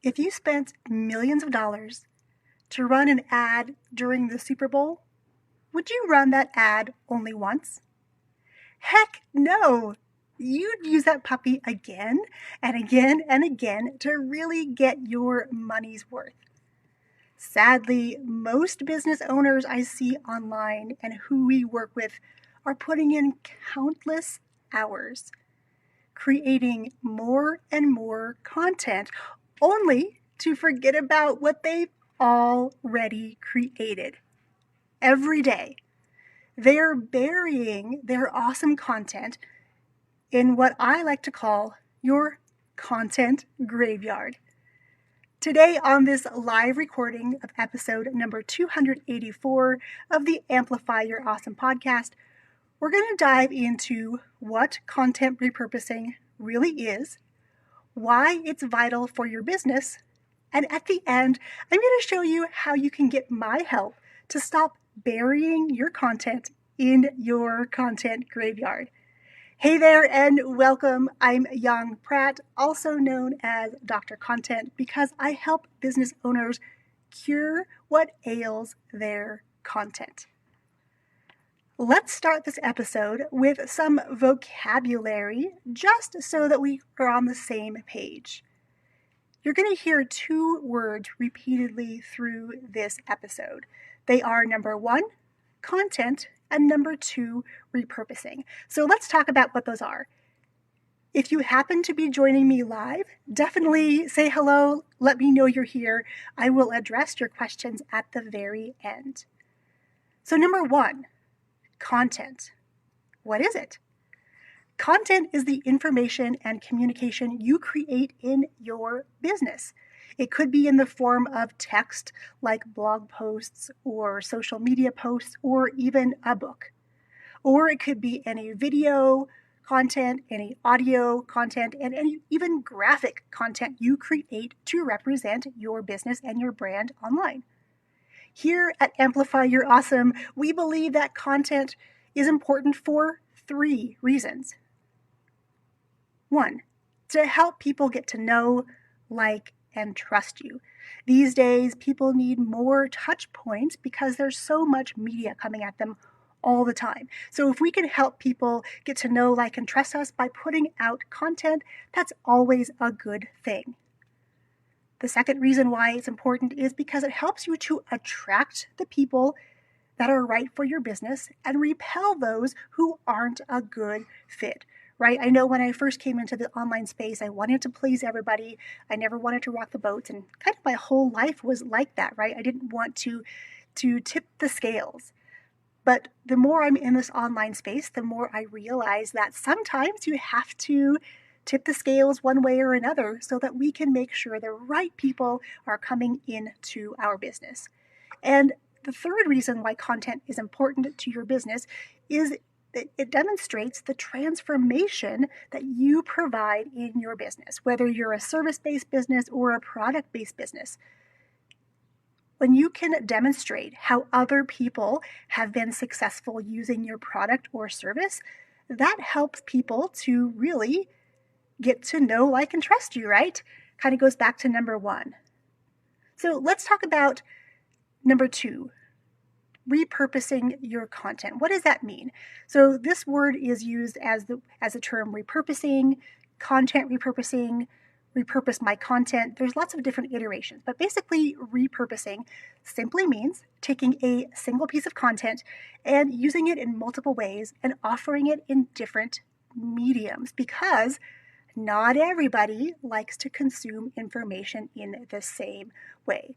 If you spent millions of dollars to run an ad during the Super Bowl, would you run that ad only once? Heck no! You'd use that puppy again and again and again to really get your money's worth. Sadly, most business owners I see online and who we work with are putting in countless hours creating more and more content only to forget about what they've already created. Every day, they're burying their awesome content in what I like to call your content graveyard. Today, on this live recording of episode number 284 of the Amplify Your Awesome podcast, we're going to dive into what content repurposing really is, why it's vital for your business, and at the end, I'm going to show you how you can get my help to stop burying your content in your content graveyard. Hey there and welcome. I'm Yong Pratt, also known as Dr. Content, because I help business owners cure what ails their content. Let's start this episode with some vocabulary just so that we are on the same page. You're going to hear two words repeatedly through this episode. They are number one, content, and number two, repurposing. So let's talk about what those are. If you happen to be joining me live, definitely say hello, let me know you're here. I will address your questions at the very end. So number one, content. What is it? Content is the information and communication you create in your business. It could be in the form of text like blog posts or social media posts or even a book. Or it could be any video content, any audio content, and any even graphic content you create to represent your business and your brand online. Here at Amplify Your Awesome, we believe that content is important for three reasons. One, to help people get to know, like, and trust you. These days, people need more touch points because there's so much media coming at them all the time. So if we can help people get to know, like, and trust us by putting out content, that's always a good thing. The second reason why it's important is because it helps you to attract the people that are right for your business and repel those who aren't a good fit, right? I know when I first came into the online space, I wanted to please everybody. I never wanted to rock the boat, and kind of my whole life was like that, right? I didn't want to tip the scales. But the more I'm in this online space, the more I realize that sometimes you have to tip the scales one way or another so that we can make sure the right people are coming into our business. And the third reason why content is important to your business is that it demonstrates the transformation that you provide in your business, whether you're a service-based business or a product-based business. When you can demonstrate how other people have been successful using your product or service, that helps people to really get to know, like, and trust you, right? Kind of goes back to number one. So let's talk about number two, repurposing your content. What does that mean? So this word is used as a term repurposing, content repurposing, repurpose my content. There's lots of different iterations, but basically repurposing simply means taking a single piece of content and using it in multiple ways and offering it in different mediums, because not everybody likes to consume information in the same way.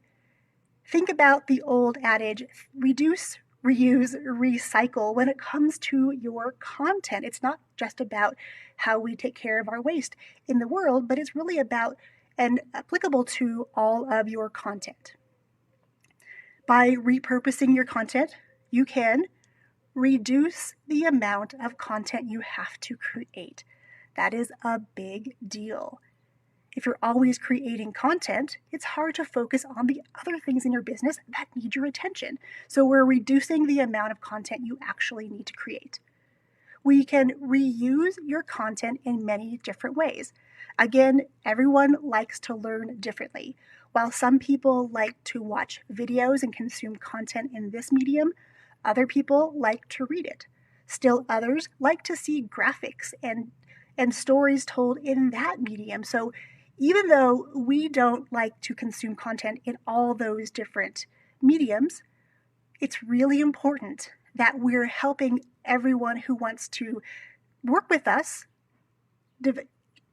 Think about the old adage, reduce, reuse, recycle when it comes to your content. It's not just about how we take care of our waste in the world, but it's really about and applicable to all of your content. By repurposing your content, you can reduce the amount of content you have to create. That is a big deal. If you're always creating content, it's hard to focus on the other things in your business that need your attention. So we're reducing the amount of content you actually need to create. We can reuse your content in many different ways. Again, everyone likes to learn differently. While some people like to watch videos and consume content in this medium, other people like to read it. Still others like to see graphics and stories told in that medium. So even though we don't like to consume content in all those different mediums, it's really important that we're helping everyone who wants to work with us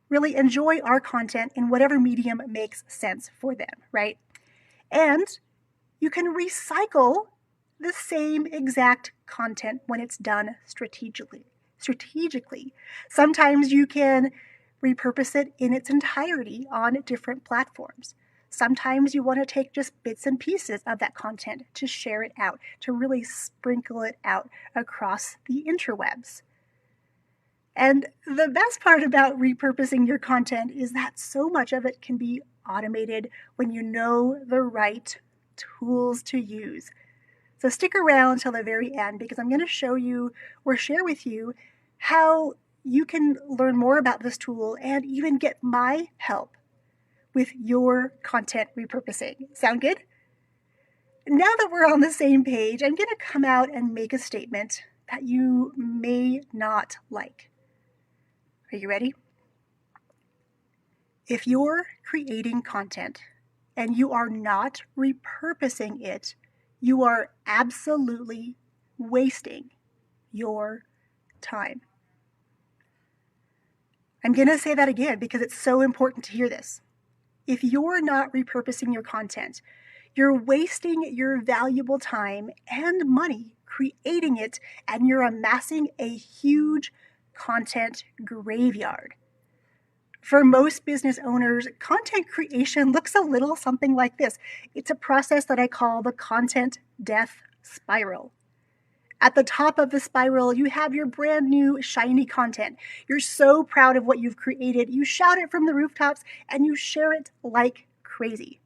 really enjoy our content in whatever medium makes sense for them, right? And you can recycle the same exact content when it's done strategically. Sometimes you can repurpose it in its entirety on different platforms. Sometimes you want to take just bits and pieces of that content to share it out, to really sprinkle it out across the interwebs. And the best part about repurposing your content is that so much of it can be automated when you know the right tools to use. So stick around till the very end because I'm going to show you or share with you how you can learn more about this tool and even get my help with your content repurposing. Sound good? Now that we're on the same page, I'm going to come out and make a statement that you may not like. Are you ready? If you're creating content and you are not repurposing it, you are absolutely wasting your time. I'm going to say that again because it's so important to hear this. If you're not repurposing your content, you're wasting your valuable time and money creating it, and you're amassing a huge content graveyard. For most business owners, content creation looks a little something like this. It's a process that I call the content death spiral. At the top of the spiral, you have your brand new shiny content. You're so proud of what you've created. You shout it from the rooftops and you share it like crazy.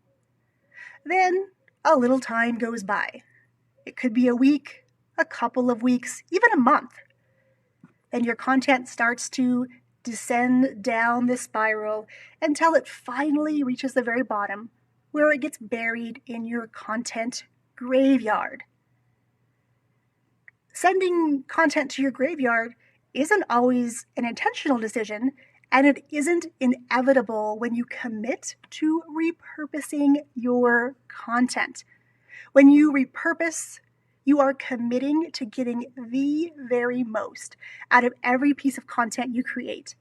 Then a little time goes by. It could be a week, a couple of weeks, even a month. Then your content starts to descend down the spiral until it finally reaches the very bottom, where it gets buried in your content graveyard. Sending content to your graveyard isn't always an intentional decision, and it isn't inevitable when you commit to repurposing your content. When you repurpose, you are committing to getting the very most out of every piece of content you create.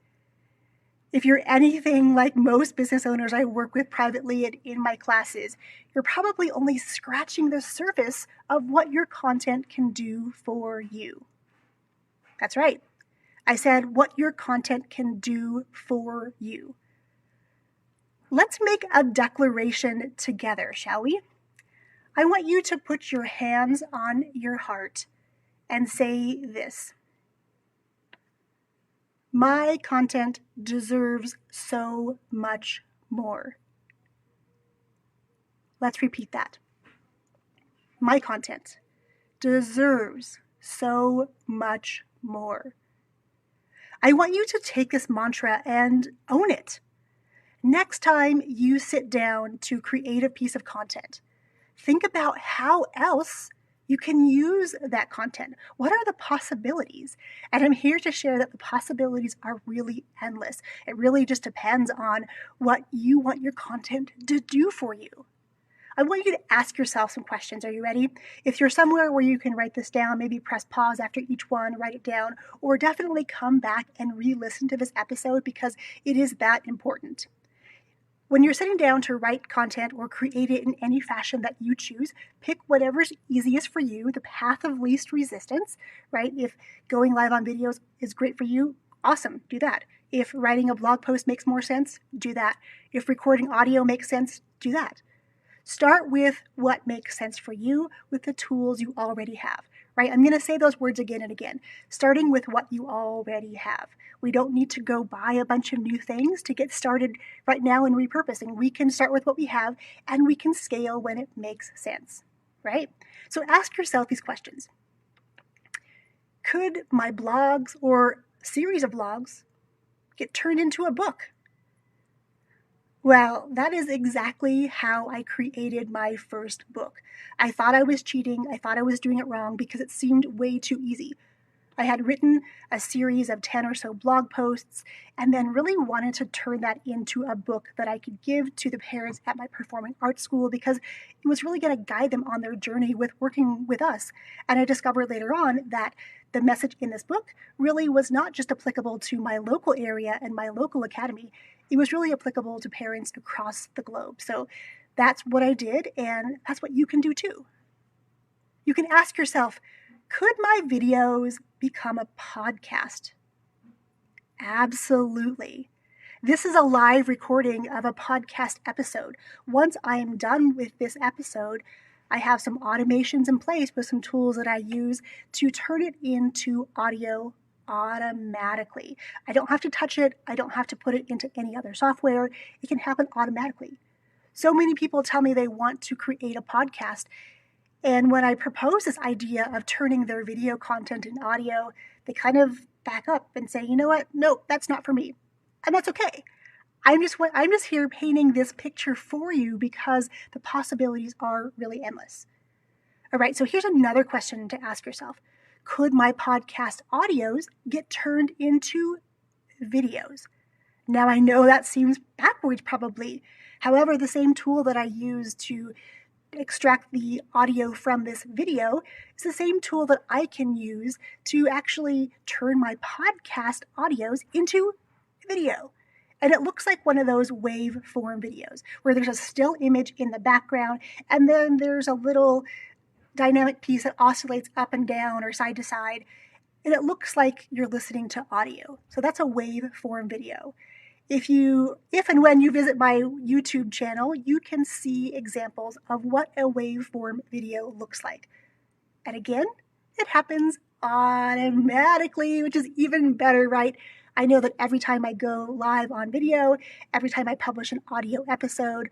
If you're anything like most business owners I work with privately and in my classes, you're probably only scratching the surface of what your content can do for you. That's right. I said what your content can do for you. Let's make a declaration together, shall we? I want you to put your hands on your heart and say this. My content deserves so much more. Let's repeat that. My content deserves so much more. I want you to take this mantra and own it. Next time you sit down to create a piece of content, think about how else you can use that content. What are the possibilities? And I'm here to share that the possibilities are really endless. It really just depends on what you want your content to do for you. I want you to ask yourself some questions. Are you ready? If you're somewhere where you can write this down, maybe press pause after each one, write it down, or definitely come back and re-listen to this episode because it is that important. When you're sitting down to write content or create it in any fashion that you choose, pick whatever's easiest for you, the path of least resistance, right? If going live on videos is great for you, awesome, do that. If writing a blog post makes more sense, do that. If recording audio makes sense, do that. Start with what makes sense for you with the tools you already have, right? I'm going to say those words again and again, starting with what you already have. We don't need to go buy a bunch of new things to get started right now in repurposing. We can start with what we have and we can scale when it makes sense, right? So ask yourself these questions. Could my blogs or series of blogs get turned into a book? Well, that is exactly how I created my first book. I thought I was cheating. I thought I was doing it wrong because it seemed way too easy. I had written a series of 10 or so blog posts and then really wanted to turn that into a book that I could give to the parents at my performing arts school because it was really going to guide them on their journey with working with us. And I discovered later on that the message in this book really was not just applicable to my local area and my local academy. It was really applicable to parents across the globe. So that's what I did, and that's what you can do too. You can ask yourself, could my videos become a podcast? Absolutely. This is a live recording of a podcast episode. Once I am done with this episode, I have some automations in place with some tools that I use to turn it into audio automatically. I don't have to touch it. I don't have to put it into any other software. It can happen automatically. So many people tell me they want to create a podcast. And when I propose this idea of turning their video content into audio, they kind of back up and say, you know what? No, that's not for me. And that's okay. I'm just here painting this picture for you because the possibilities are really endless. All right, so here's another question to ask yourself. Could my podcast audios get turned into videos? Now, I know that seems backwards probably. However, the same tool that I use to extract the audio from this video is the same tool that I can use to actually turn my podcast audios into video. And it looks like one of those waveform videos where there's a still image in the background and then there's a little dynamic piece that oscillates up and down or side to side. And it looks like you're listening to audio. So that's a waveform video. If and when you visit my YouTube channel, you can see examples of what a waveform video looks like. And again, it happens automatically, which is even better, right? I know that every time I go live on video, every time I publish an audio episode,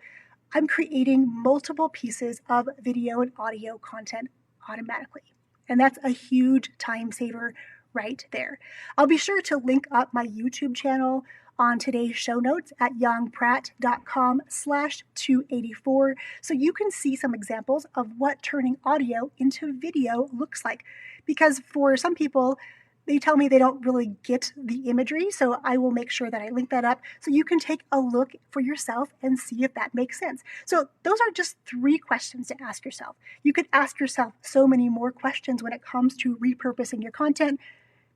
I'm creating multiple pieces of video and audio content automatically. And that's a huge time saver right there. I'll be sure to link up my YouTube channel on today's show notes at yongpratt.com/284 so you can see some examples of what turning audio into video looks like. Because for some people, they tell me they don't really get the imagery, so I will make sure that I link that up so you can take a look for yourself and see if that makes sense. So those are just 3 questions to ask yourself. You could ask yourself so many more questions when it comes to repurposing your content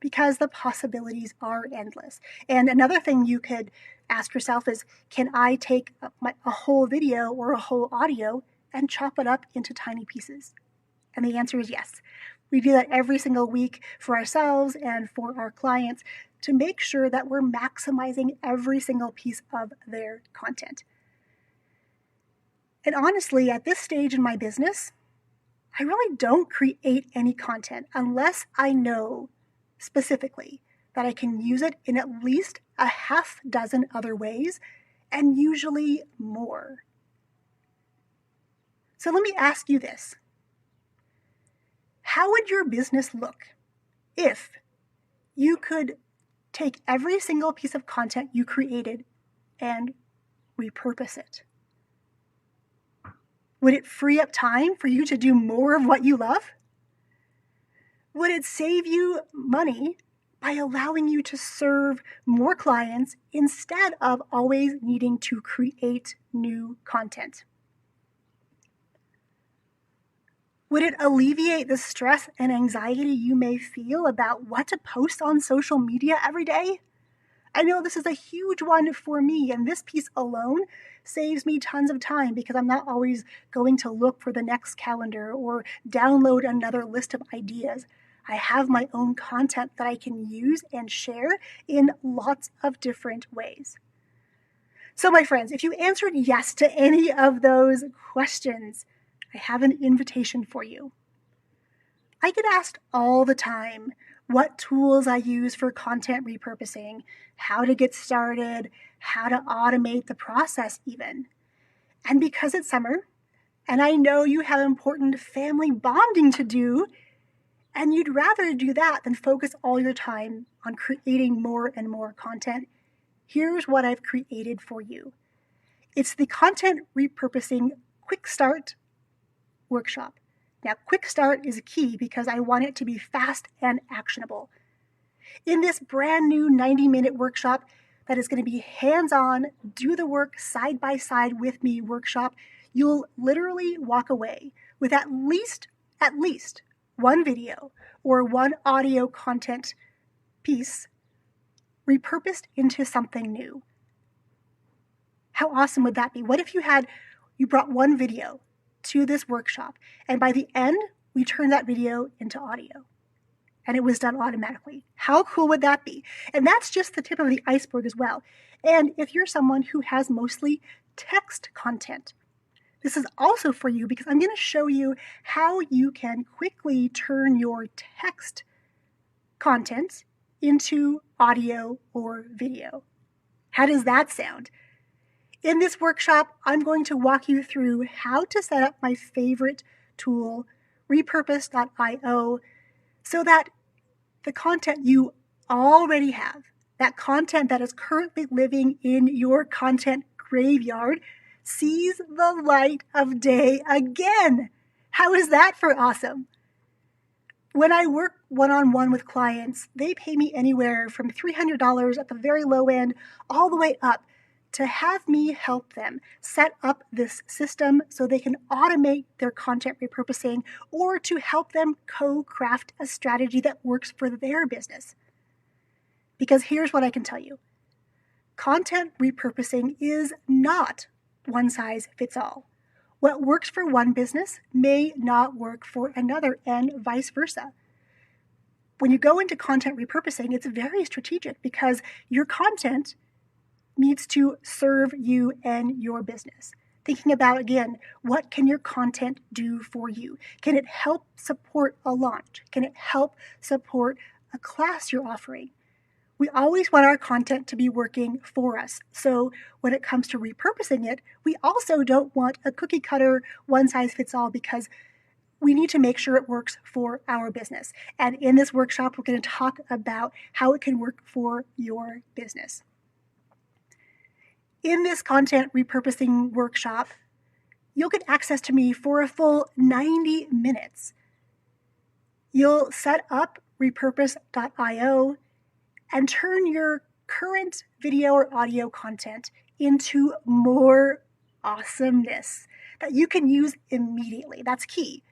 because the possibilities are endless. And another thing you could ask yourself is, can I take a whole video or a whole audio and chop it up into tiny pieces? And the answer is yes. We do that every single week for ourselves and for our clients to make sure that we're maximizing every single piece of their content. And honestly, at this stage in my business, I really don't create any content unless I know specifically that I can use it in at least a half dozen other ways, and usually more. So let me ask you this. How would your business look if you could take every single piece of content you created and repurpose it? Would it free up time for you to do more of what you love? Would it save you money by allowing you to serve more clients instead of always needing to create new content? Would it alleviate the stress and anxiety you may feel about what to post on social media every day? I know this is a huge one for me, and this piece alone saves me tons of time because I'm not always going to look for the next calendar or download another list of ideas. I have my own content that I can use and share in lots of different ways. So, my friends, if you answered yes to any of those questions, I have an invitation for you. I get asked all the time what tools I use for content repurposing, how to get started, how to automate the process even. And because it's summer, and I know you have important family bonding to do, and you'd rather do that than focus all your time on creating more and more content, here's what I've created for you. It's the Content Repurposing Quick Start workshop. Now, quick start is a key because I want it to be fast and actionable. In this brand new 90-minute workshop that is going to be hands-on, do the work side by side with me workshop, you'll literally walk away with at least one video or one audio content piece repurposed into something new. How awesome would that be? What if you brought one video to this workshop, and by the end, we turned that video into audio, and it was done automatically? How cool would that be? And that's just the tip of the iceberg as well. And if you're someone who has mostly text content, this is also for you because I'm going to show you how you can quickly turn your text content into audio or video. How does that sound? In this workshop, I'm going to walk you through how to set up my favorite tool, repurpose.io, so that the content you already have, that content that is currently living in your content graveyard, sees the light of day again. How is that for awesome? When I work one-on-one with clients, they pay me anywhere from $300 at the very low end all the way up to have me help them set up this system so they can automate their content repurposing, or to help them co-craft a strategy that works for their business. Because here's what I can tell you. Content repurposing is not one size fits all. What works for one business may not work for another, and vice versa. When you go into content repurposing, it's very strategic because your content needs to serve you and your business. Thinking about, again, what can your content do for you? Can it help support a launch? Can it help support a class you're offering? We always want our content to be working for us. So when it comes to repurposing it, we also don't want a cookie cutter, one size fits all, because we need to make sure it works for our business. And in this workshop, we're going to talk about how it can work for your business. In this content repurposing workshop, you'll get access to me for a full 90 minutes. You'll set up repurpose.io and turn your current video or audio content into more awesomeness that you can use immediately. That's key.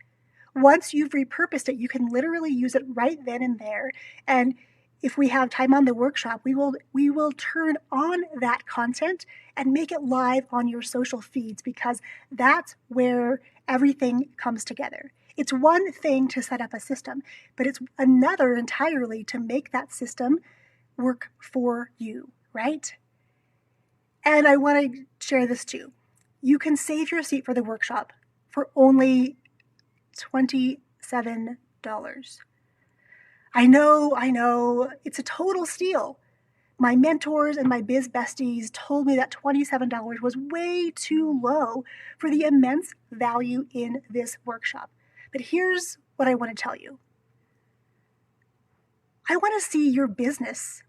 Once you've repurposed it, you can literally use it right then and there. And if we have time on the workshop, we will turn on that content and make it live on your social feeds, because that's where everything comes together. It's one thing to set up a system, but it's another entirely to make that system work for you, right? And I want to share this too. You can save your seat for the workshop for only $27. I know, it's a total steal. My mentors and my biz besties told me that $27 was way too low for the immense value in this workshop. But here's what I want to tell you. I want to see your business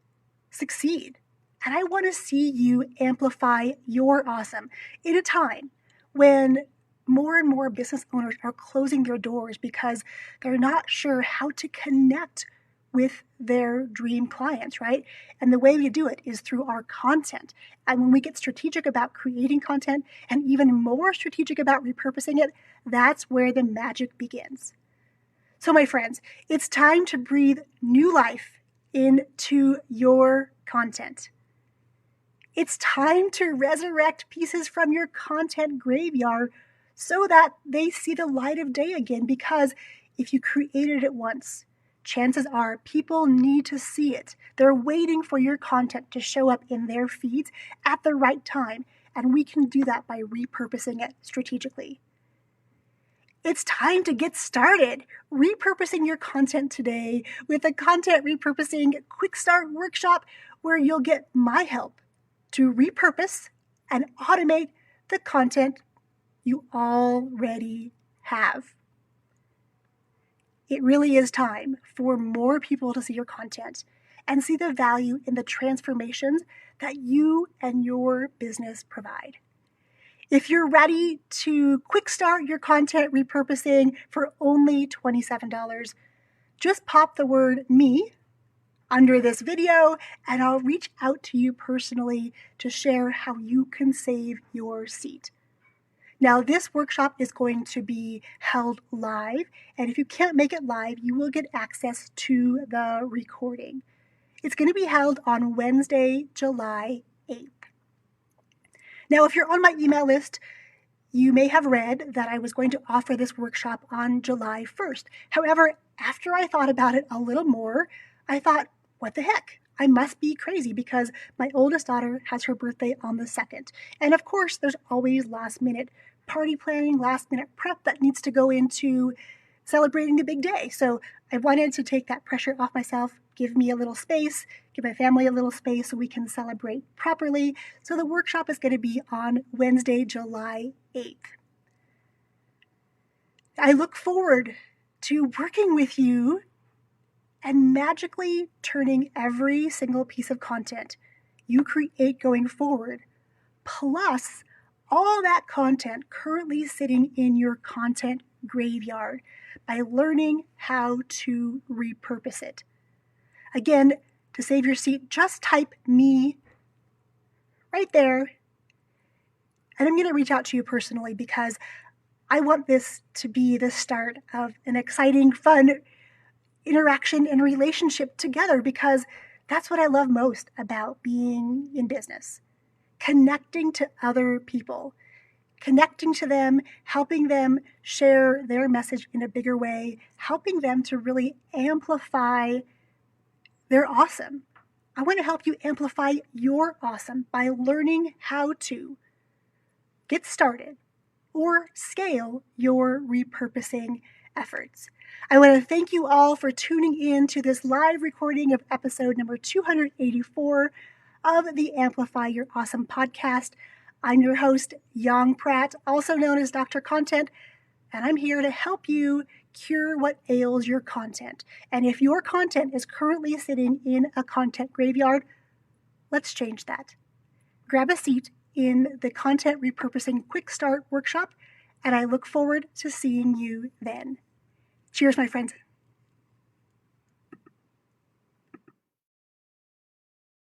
succeed, and I want to see you amplify your awesome in a time when more and more business owners are closing their doors because they're not sure how to connect with their dream clients, right? And the way we do it is through our content. And when we get strategic about creating content and even more strategic about repurposing it, that's where the magic begins. So my friends, it's time to breathe new life into your content. It's time to resurrect pieces from your content graveyard so that they see the light of day again, because if you created it once, chances are people need to see it. They're waiting for your content to show up in their feeds at the right time, and we can do that by repurposing it strategically. It's time to get started repurposing your content today with a Content Repurposing Quick Start workshop, where you'll get my help to repurpose and automate the content you already have. It really is time for more people to see your content and see the value in the transformations that you and your business provide. If you're ready to quick start your content repurposing for only $27, just pop the word "me" under this video and I'll reach out to you personally to share how you can save your seat. Now, this workshop is going to be held live, and if you can't make it live, you will get access to the recording. It's going to be held on Wednesday, July 8th. Now, if you're on my email list, you may have read that I was going to offer this workshop on July 1st. However, after I thought about it a little more, I thought, what the heck? I must be crazy because my oldest daughter has her birthday on the 2nd. And of course, there's always last-minute party planning, last-minute prep that needs to go into celebrating the big day. So I wanted to take that pressure off myself, give me a little space, give my family a little space so we can celebrate properly. So the workshop is going to be on Wednesday, July 8th. I look forward to working with you and magically turning every single piece of content you create going forward, plus all that content currently sitting in your content graveyard, by learning how to repurpose it. Again, to save your seat, just type "me" right there, and I'm going to reach out to you personally because I want this to be the start of an exciting, fun interaction and relationship together, because that's what I love most about being in business. Connecting to other people, connecting to them, helping them share their message in a bigger way, helping them to really amplify their awesome. I want to help you amplify your awesome by learning how to get started or scale your repurposing efforts. I want to thank you all for tuning in to this live recording of episode number 284 of the Amplify Your Awesome podcast. I'm your host, Yong Pratt, also known as Dr. Content, and I'm here to help you cure what ails your content. And if your content is currently sitting in a content graveyard, let's change that. Grab a seat in the Content Repurposing Quick Start workshop, and I look forward to seeing you then. Cheers, my friends.